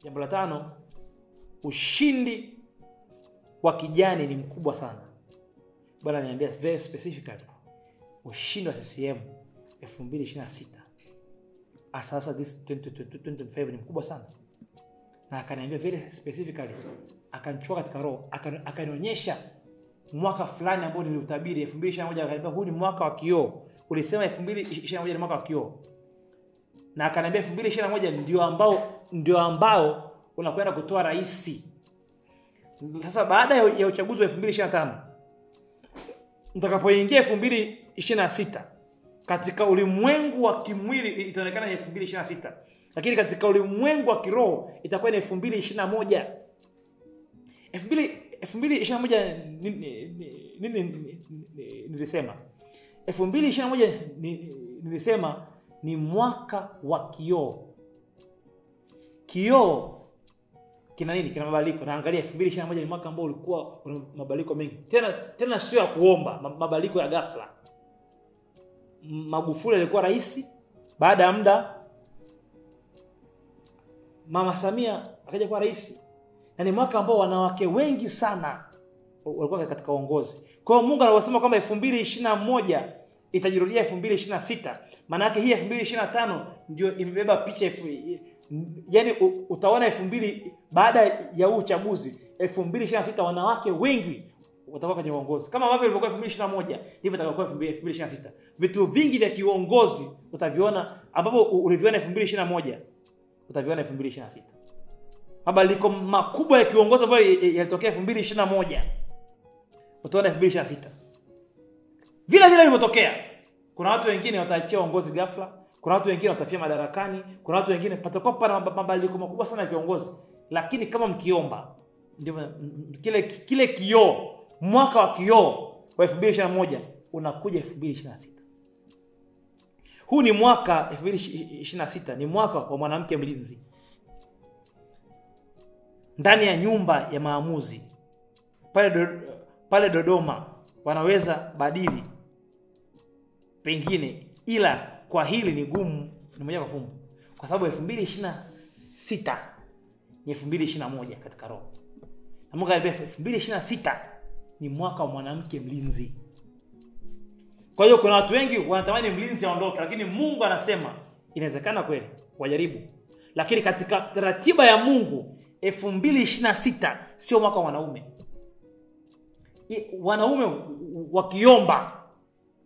Jambo la 5, ushindi wa kijani ni mkubwa sana. Bwana ananiambia very specifically ushindi wa CCM 2026 sasa this 2025 ni mkubwa sana. Na akaniambia very specifically, akanichukua katika roho, akanionyesha mwaka fulani ambao niliutabiri 2021, akaniambia huu ni mwaka wa kioo. Ulisema 2021 ni mwaka wa kioo. Na akaniambia 2021 ndio ambao unakwenda kutoa rais. Sasa baada ya uchaguzi wa 2025, mtakapoingia 2026, katika ulimwengu wa kimwili itaonekana ni 2026, lakini katika ulimwengu wa kiroho itakuwa ni 2021. 2021 nini nilisema? 2021 nilisema ni mwaka wa kioo. Kioo kina nini? Kina mabadiliko. Na angalia 2021 ni mwaka ambao ulikuwa una mabadiliko mengi. Tena sio ya kuomba, mabadiliko ya ghafla. Magufuli alikuwa rais, baada ya muda Mama Samia akaja kuwa rais. Na ni mwaka ambao wanawake wengi sana walikuwa katika uongozi. Kwa hiyo Mungu anasema kwamba 2021 itajirudia 2026. Maana yake hii 2025 ndio imebeba picha yani utaona 2000 baada ya uchaguzi 2026 wanawake wengi watakuwa kwenye uongozi. Kama ambavyo ilivyokuwa 2021, hivyo itakuwa 2026. Vitu vingi vya kiongozi utaviona ambapo uliviona 2021 utaviona 2026. Mabadiliko makubwa ya kiongozi ambayo yalitokea 2021 utaona 2026. Vile vilivyotokea. Kuna watu wengine wataachia uongozi ghafla, kuna watu wengine watafia madarakani, kuna watu wengine patakuwa pana mabadiliko makubwa sana ya kiongozi. Lakini kama mkiomba, ndivyo kile kioo, mwaka wa kioo wa 2021 unakuja 2026. Huu ni mwaka 2026, ni mwaka wa mwanamke mlinzi. Ndani ya nyumba ya maamuzi pale Dodoma wanaweza badili pengine, ila kwa hili ni gumu, ni moja kwa fumbo, kwa sababu 2026 ni 2021 katika roho. Na Mungu anasema 2026 ni mwaka wa mwanamke mlinzi. Kwa hiyo kuna watu wengi wanatamani mlinzi aondoke, lakini Mungu anasema inawezekana kweli, wajaribu. Lakini katika ratiba ya Mungu 2026 sio mwaka wa wanaume. Wanaume wakiomba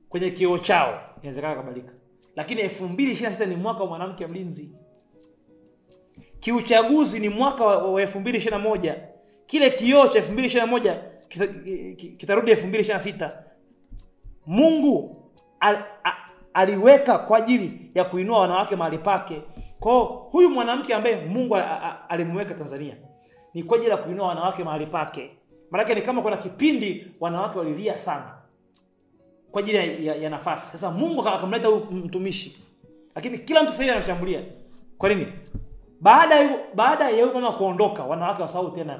kwenye kioo chao inawezekana kubadilika. Lakini 2026 ni mwaka wa mwanamke mlinzi. Kiuchaguzi ni mwaka wa 2021. Kile kioo cha 2021 kitarudi 2026. Mungu aliweka kwa ajili ya kuinua wanawake mahali pake. Kwa huyu mwanamke ambaye Mungu alimweka Tanzania ni kwa ajili ya kuinua wanawake mahali pake. Maana ni kama kuna kipindi wanawake walilia sana kwa ajili ya nafasi. Sasa Mungu akamleta huyu mtumishi. Lakini kila mtu sasa anamshambulia. Kwa nini? Baada ya huyu mama kuondoka, wanawake wasahau tena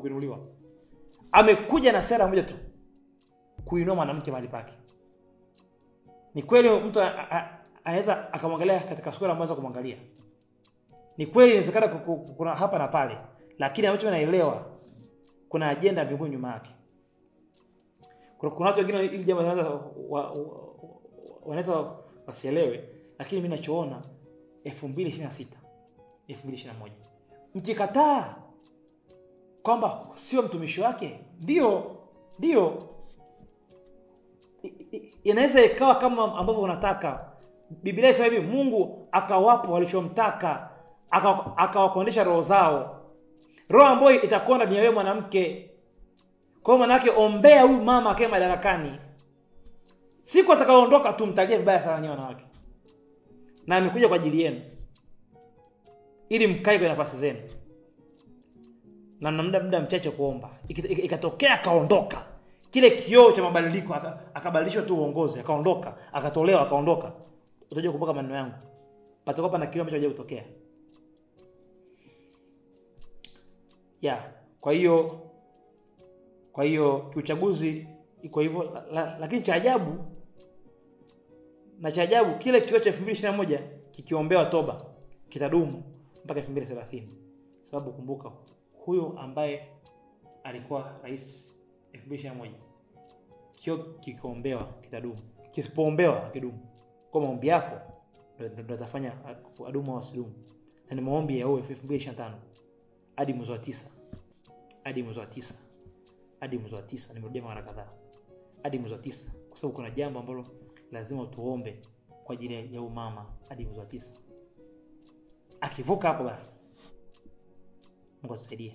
kuinuliwa. Amekuja na sera moja tu, kuinua mwanamke mahali pake. Ni kweli mtu anaweza akamwangalia katika sura ambazo kumwangalia. Ni kweli inawezekana kuna hapa na pale, lakini ambacho naelewa kuna agenda mbinguni nyuma yake. Kuna watu wengine ili jambo wanaweza wasielewe, lakini mimi ninachoona 2026 2021 mkikataa kwamba sio mtumishi wake, ndio inaweza ikawa kama ambavyo unataka. Biblia inasema hivi, Mungu akawapo walichomtaka, akawakondesha roho zao. Roho ambayo itakonda ni wewe mwanamke. Kwa maana yake ombea huyu mama akae madarakani. Siku atakaoondoka tumtalie vibaya sana nyinyi wanawake. Na amekuja kwa ajili yenu, ili mkae kwa nafasi zenu. Na muda mchache kuomba. Ikatokea akaondoka, kile kioo cha mabadiliko akabadilishwa tu uongozi, akaondoka, akatolewa, akaondoka. Utajua kumbuka maneno yangu. Patakuwa pana kioo ambacho haja kutokea. Kwa hiyo kiuchaguzi iko hivyo, lakini cha ajabu kile kioo cha 2021 kikiombewa toba kitadumu mpaka 2030. Sababu kumbuka, huyo ambaye alikuwa rais 2021, kio kikaombewa kitadumu, kisipoombewa kidumu. Kwa maombi yako ndio atafanya adumu au asidumu. Na ni maombi ya 2025 hadi mwezi wa 9, hadi mwezi wa 9, hadi mwezi wa 9. Nimerudia mara kadhaa, hadi mwezi wa 9, kwa sababu kuna jambo ambalo lazima tuombe kwa ajili ya umama hadi mwezi wa 9. Akivuka hapo basi Mungu atusaidie.